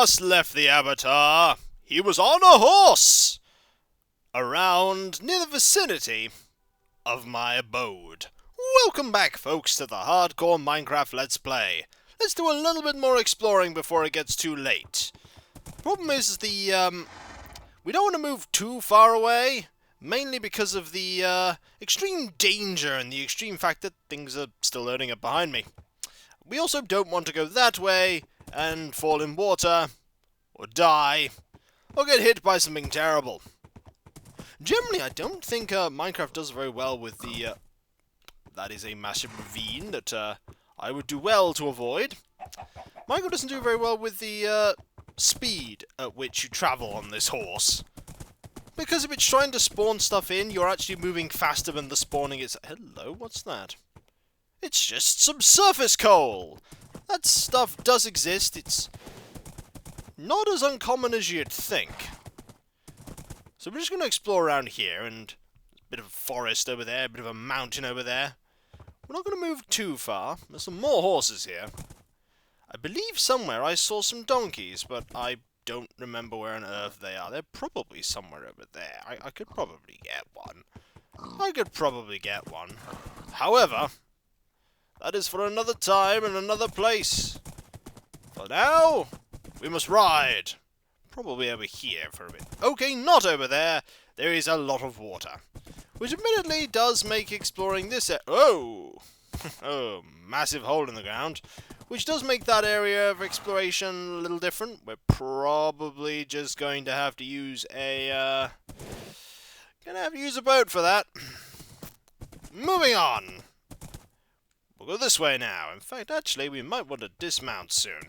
just left the Avatar. He was on a horse! Around near the vicinity of my abode. Welcome back, folks, to the Hardcore Minecraft Let's Play. Let's do a little bit more exploring before it gets too late. Problem is we don't want to move too far away, mainly because of the extreme danger and the extreme fact that things are still loading up behind me. We also don't want to go that way and fall in water, or die, or get hit by something terrible. Generally, I don't think Minecraft does very well with the... that is a massive ravine that I would do well to avoid. Minecraft doesn't do very well with the speed at which you travel on this horse. Because if it's trying to spawn stuff in, you're actually moving faster than the spawning is... Hello, what's that? It's just some surface coal! That stuff does exist, it's not as uncommon as you'd think. So we're just going to explore around here, and a bit of a forest over there, a bit of a mountain over there. We're not going to move too far. There's some more horses here. I believe somewhere I saw some donkeys, but I don't remember where on earth they are. They're probably somewhere over there. I could probably get one. However, that is for another time and another place. For now, we must ride. Probably over here for a bit. Okay, not over there. There is a lot of water. Which admittedly does make exploring this oh! Oh, massive hole in the ground. Which does make that area of exploration a little different. We're probably just going to have to use a, boat for that. Moving on. We'll go this way now. In fact, actually, we might want to dismount soon.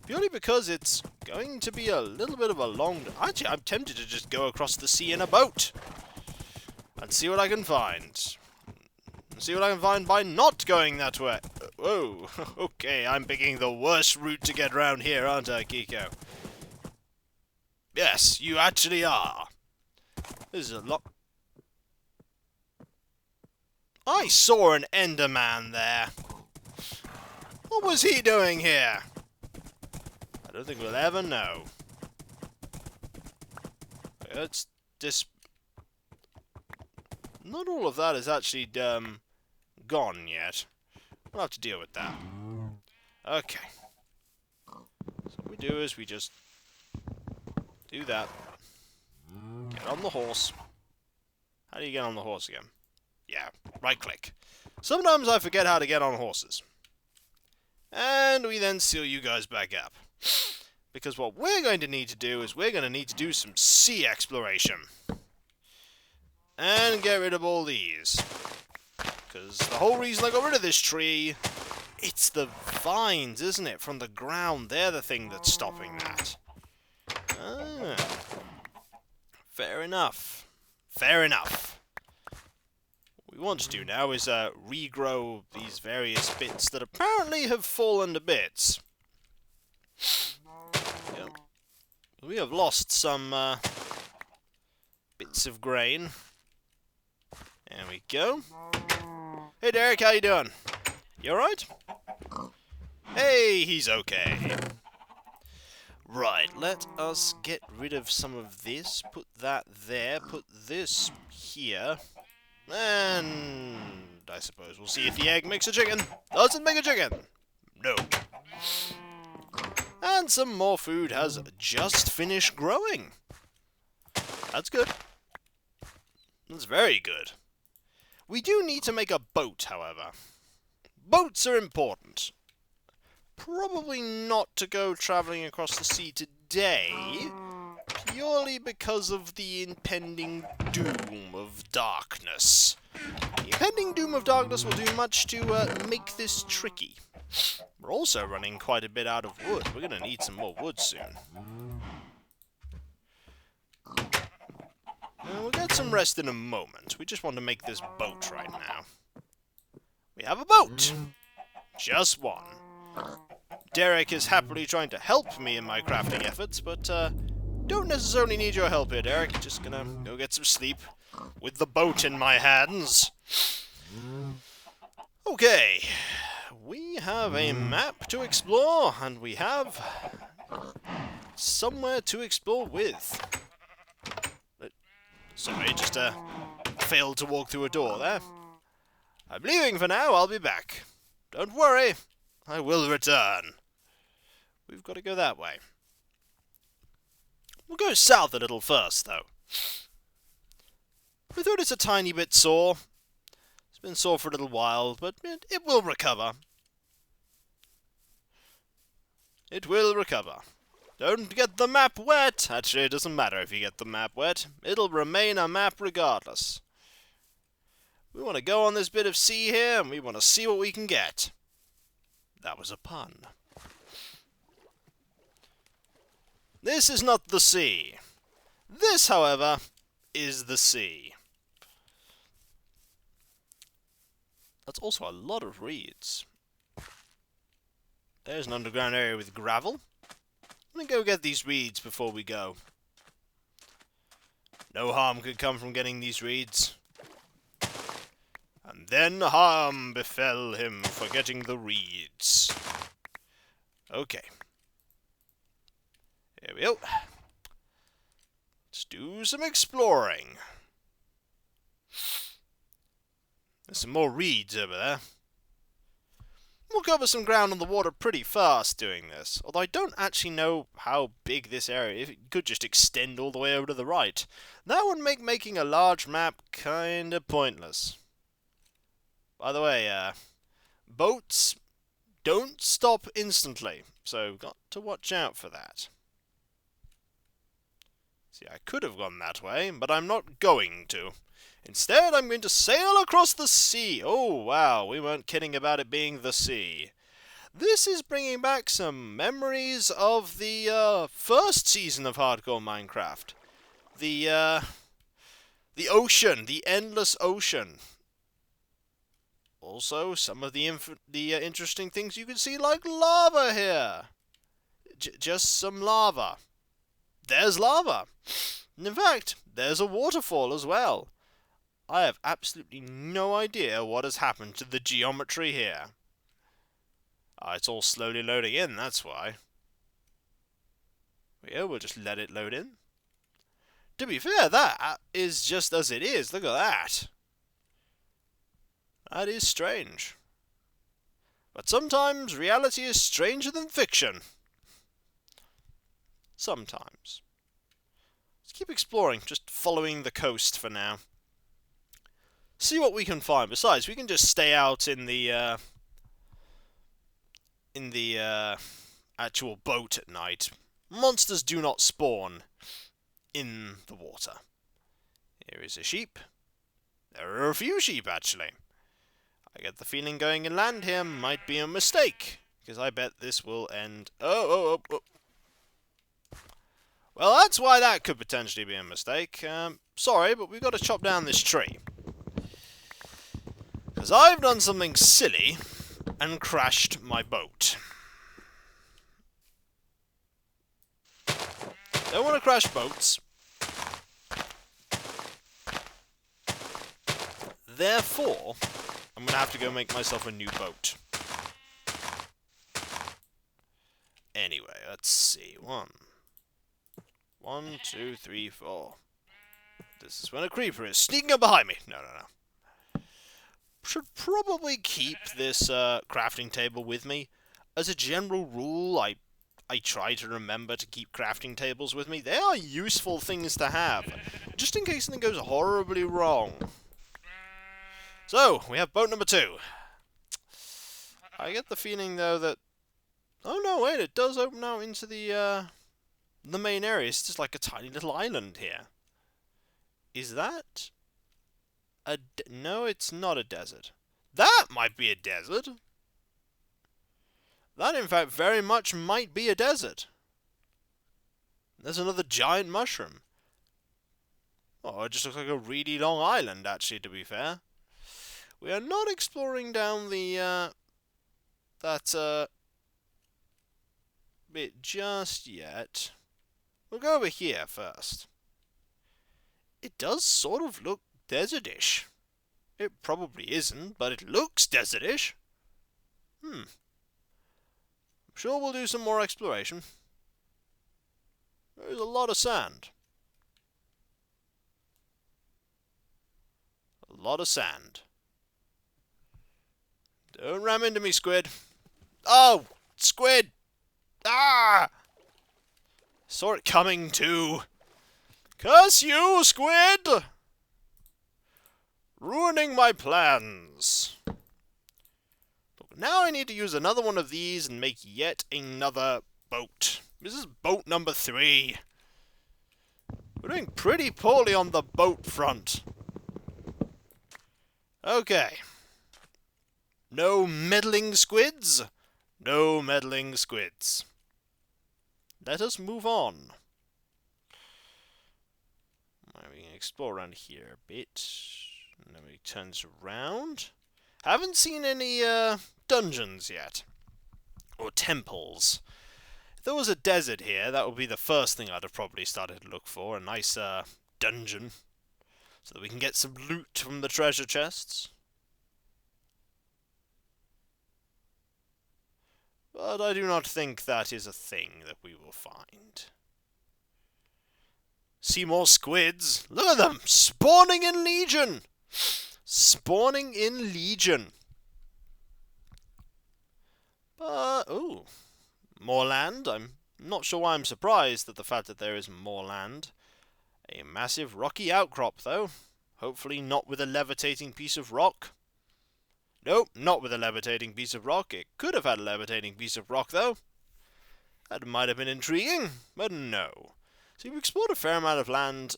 Purely because it's going to be a little bit of a long... Actually, I'm tempted to just go across the sea in a boat. And see what I can find. See what I can find by not going that way. Whoa. Okay, I'm picking the worst route to get around here, aren't I, Kiko? Yes, you actually are. This is a lot... I saw an Enderman there. What was he doing here? I don't think we'll ever know. Let's just... Not all of that is actually, gone yet. We'll have to deal with that. Okay. So what we do is we just... do that. Get on the horse. How do you get on the horse again? Yeah, right-click. Sometimes I forget how to get on horses. And we then seal you guys back up. Because what we're going to need to do is we're going to need to do some sea exploration. And get rid of all these. Because the whole reason I got rid of this tree, it's the vines, isn't it? From the ground, they're the thing that's stopping that. Ah. Fair enough. Fair enough. What we want to do now is regrow these various bits that apparently have fallen to bits. Yep. We have lost some bits of grain. There we go. Hey Derek, how you doing? You alright? Hey, he's okay. Right, let us get rid of some of this. Put that there. Put this here. And I suppose we'll see if the egg makes a chicken. Does it make a chicken? No. And some more food has just finished growing. That's good. That's very good. We do need to make a boat, however. Boats are important. Probably not to go travelling across the sea today, purely because of the impending doom of darkness. The impending doom of darkness will do much to make this tricky. We're also running quite a bit out of wood. We're going to need some more wood soon. We'll get some rest in a moment. We just want to make this boat right now. We have a boat! Just one. Derek is happily trying to help me in my crafting efforts, but don't necessarily need your help here, Derek. Just gonna go get some sleep with the boat in my hands. Okay, we have a map to explore, and we have somewhere to explore with. Sorry, just failed to walk through a door there. I'm leaving for now, I'll be back. Don't worry, I will return. We've got to go that way. We'll go south a little first, though. My throat is a tiny bit sore. It's been sore for a little while, but it will recover. It will recover. Don't get the map wet! Actually, it doesn't matter if you get the map wet. It'll remain a map regardless. We want to go on this bit of sea here, and we want to see what we can get. That was a pun. This is not the sea. This, however, is the sea. That's also a lot of reeds. There's an underground area with gravel. I'm gonna go get these reeds before we go. No harm could come from getting these reeds. And then harm befell him for getting the reeds. Okay. Here we go. Let's do some exploring. There's some more reeds over there. We'll cover some ground on the water pretty fast doing this, although I don't actually know how big this area is. It could just extend all the way over to the right. That would make making a large map kinda pointless. By the way, boats don't stop instantly, so got to watch out for that. See, I could have gone that way, but I'm not going to. Instead, I'm going to sail across the sea. Oh, wow, we weren't kidding about it being the sea. This is bringing back some memories of the first season of Hardcore Minecraft. The ocean, the endless ocean. Also, some of the interesting things you can see, like lava here. Just some lava. There's lava. And in fact, there's a waterfall as well. I have absolutely no idea what has happened to the geometry here. It's all slowly loading in, that's why. Yeah, we'll just let it load in. To be fair, that is just as it is. Look at that. That is strange. But sometimes reality is stranger than fiction. Sometimes. Let's keep exploring, just following the coast for now. See what we can find. Besides, we can just stay out in the actual boat at night. Monsters do not spawn in the water. Here is a sheep. There are a few sheep, actually. I get the feeling going inland here might be a mistake, because I bet this will end... Oh. Well, that's why that could potentially be a mistake. Sorry, but we've got to chop down this tree. Because I've done something silly and crashed my boat. Don't want to crash boats. Therefore, I'm going to have to go make myself a new boat. Anyway, let's see. 1, 2, 3, 4. This is when a creeper is sneaking up behind me. No. Should probably keep this crafting table with me. As a general rule, I try to remember to keep crafting tables with me. They are useful things to have, just in case something goes horribly wrong. So, we have boat number 2. I get the feeling, though, that... Oh, no, wait, it does open out into the main area. It's just like a tiny little island here. Is that... No, it's not a desert. That might be a desert. That, in fact, very much might be a desert. There's another giant mushroom. Oh, it just looks like a really long island, actually, to be fair. We are not exploring down the, that bit just yet. We'll go over here first. It does sort of look desert-ish. It probably isn't, but it looks desert-ish. I'm sure we'll do some more exploration. There's a lot of sand. A lot of sand. Don't ram into me, squid. Oh! Squid! Ah! Saw it coming too. Curse you, squid! Ruining my plans. But now I need to use another one of these and make yet another boat. This is boat number 3. We're doing pretty poorly on the boat front. Okay. No meddling squids. No meddling squids. Let us move on. We can explore around here a bit. And then we turns around. Haven't seen any dungeons yet. Or temples. If there was a desert here, that would be the first thing I'd have probably started to look for. A nice dungeon. So that we can get some loot from the treasure chests. But I do not think that is a thing that we will find. See more squids? Look at them! Spawning in legion! Spawning in legion. Ooh. More land. I'm not sure why I'm surprised at the fact that there is more land. A massive rocky outcrop, though. Hopefully not with a levitating piece of rock. Nope, not with a levitating piece of rock. It could have had a levitating piece of rock, though. That might have been intriguing, but no. See, we've explored a fair amount of land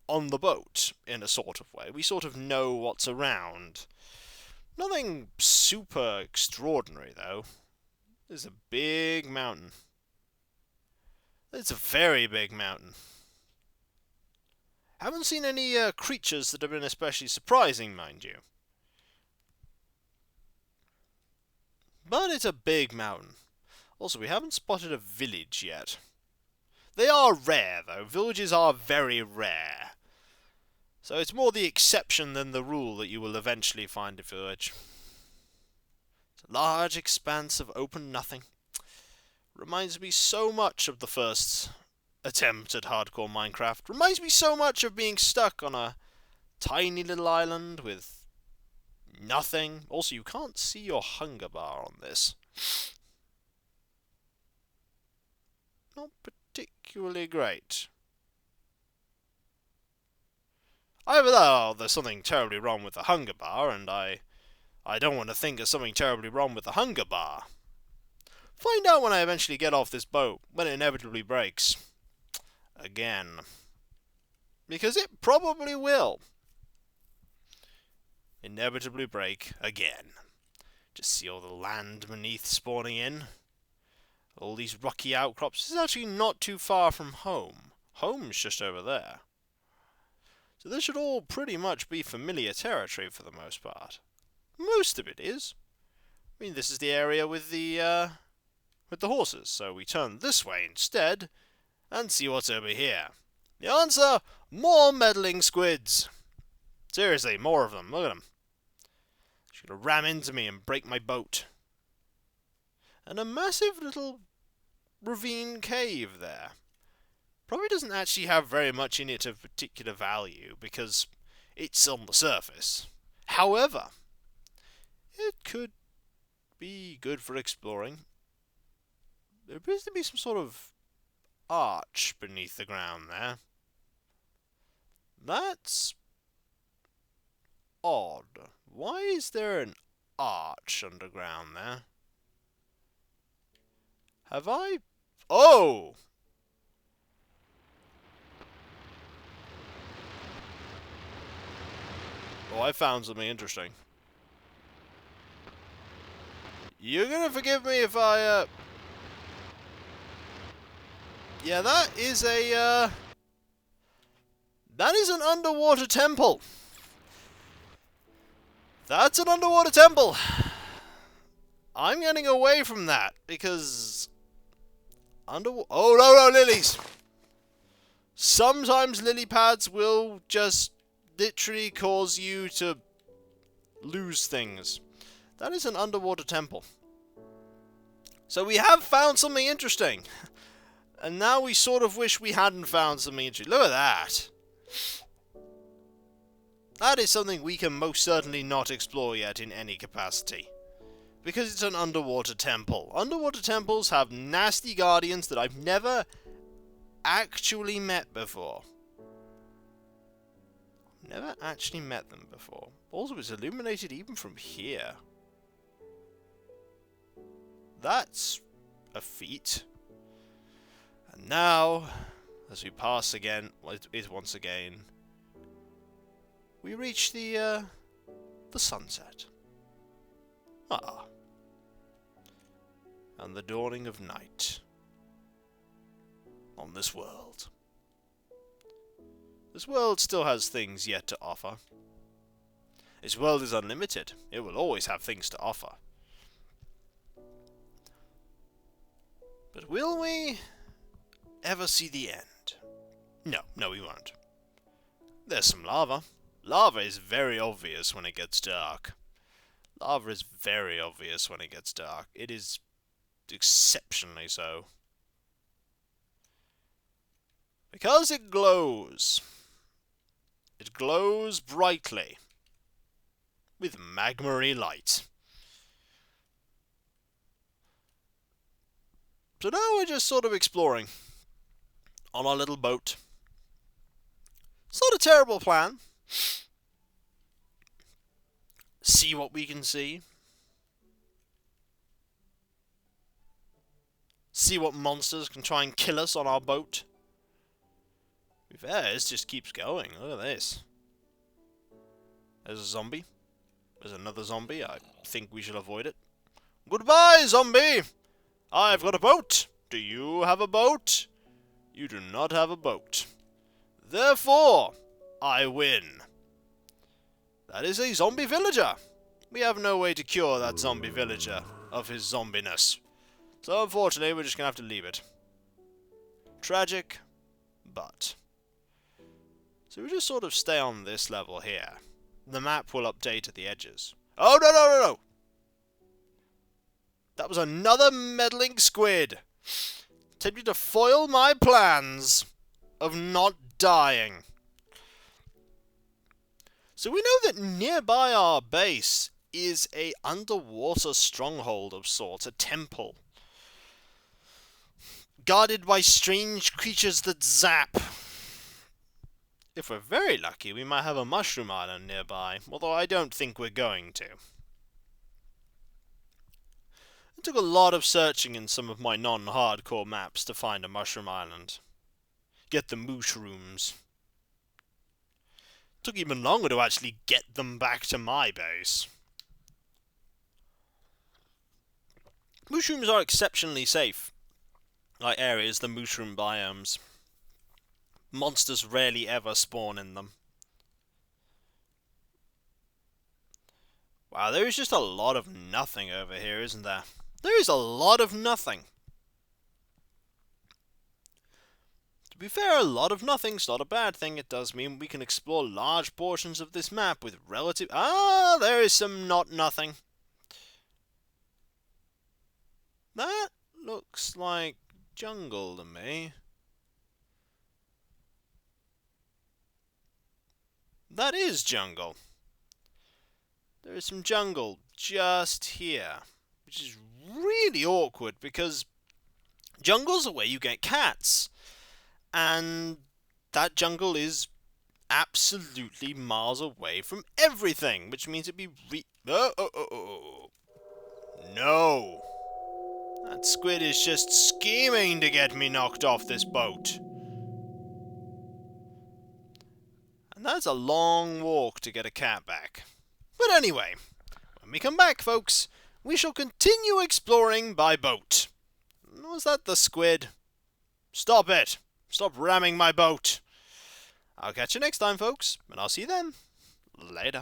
on the boat, in a sort of way. We sort of know what's around. Nothing super extraordinary, though. There's a big mountain. It's a very big mountain. Haven't seen any creatures that have been especially surprising, mind you. But it's a big mountain. Also, we haven't spotted a village yet. They are rare, though. Villages are very rare. So it's more the exception than the rule that you will eventually find a village. It's a large expanse of open nothing. Reminds me so much of the first attempt at hardcore Minecraft. Reminds me so much of being stuck on a tiny little island with nothing. Also, you can't see your hunger bar on this. Not particularly great. Either that or there's something terribly wrong with the hunger bar, and I don't want to think of something terribly wrong with the hunger bar. Find out when I eventually get off this boat, when it inevitably breaks. Again. Because it probably will. Inevitably break again. Just see all the land beneath spawning in. All these rocky outcrops. This is actually not too far from home. Home's just over there. So this should all pretty much be familiar territory for the most part. Most of it is. I mean, this is the area with the horses, so we turn this way instead and see what's over here. The answer, more meddling squids. Seriously, more of them. Look at them. She's gonna ram into me and break my boat. And a massive little ravine cave there. Probably doesn't actually have very much in it of particular value because it's on the surface. However, it could be good for exploring. There appears to be some sort of arch beneath the ground there. That's odd. Why is there an arch underground there? Have I... Oh! Oh, I found something interesting. You're gonna forgive me if I, Yeah, that is a, That is an underwater temple. That's an underwater temple. I'm getting away from that, because... Oh, no, lilies! Sometimes lily pads will just literally cause you to lose things. That is an underwater temple. So we have found something interesting. And now we sort of wish we hadn't found something interesting. Look at that! That is something we can most certainly not explore yet in any capacity. Because it's an underwater temple. Underwater temples have nasty guardians that I've never actually met before. Never actually met them before. Also, it's illuminated even from here. That's a feat. And now, as we pass again, once again, we reach the sunset. Ah. And the dawning of night on this world. This world still has things yet to offer. This world is unlimited. It will always have things to offer. But will we ever see the end? No, we won't. There's some lava. Lava is very obvious when it gets dark. Lava is very obvious when it gets dark. It is exceptionally so. Because it glows. It glows brightly. With magma-y light. So now we're just sort of exploring. On our little boat. It's not a terrible plan. See what we can see. See what monsters can try and kill us on our boat. To be fair, this just keeps going. Look at this. There's a zombie. There's another zombie. I think we should avoid it. Goodbye, zombie! I've got a boat. Do you have a boat? You do not have a boat. Therefore, I win. That is a zombie villager. We have no way to cure that zombie villager of his zombiness. So unfortunately, we're just going to have to leave it. Tragic, but... So we just sort of stay on this level here. The map will update at the edges. Oh, no! That was another meddling squid. Attempting to foil my plans of not dying. So we know that nearby our base is a underwater stronghold of sorts, a temple. Guarded by strange creatures that zap. If we're very lucky, we might have a mushroom island nearby, although I don't think we're going to. It took a lot of searching in some of my non-hardcore maps to find a mushroom island. Get the mushrooms. It took even longer to actually get them back to my base. Mushrooms are exceptionally safe. Like areas, the mushroom biomes. Monsters rarely ever spawn in them. Wow, there is just a lot of nothing over here, isn't there? There is a lot of nothing. To be fair, a lot of nothing's not a bad thing. It does mean we can explore large portions of this map with relative... Ah, there is some not nothing. That looks like jungle to me. That is jungle. There is some jungle just here, which is really awkward because jungles are where you get cats, and that jungle is absolutely miles away from everything, which means it'd be No! That squid is just scheming to get me knocked off this boat. And that's a long walk to get a cat back. But anyway, when we come back, folks, we shall continue exploring by boat. Was that the squid? Stop it! Stop ramming my boat! I'll catch you next time, folks, and I'll see you then. Later.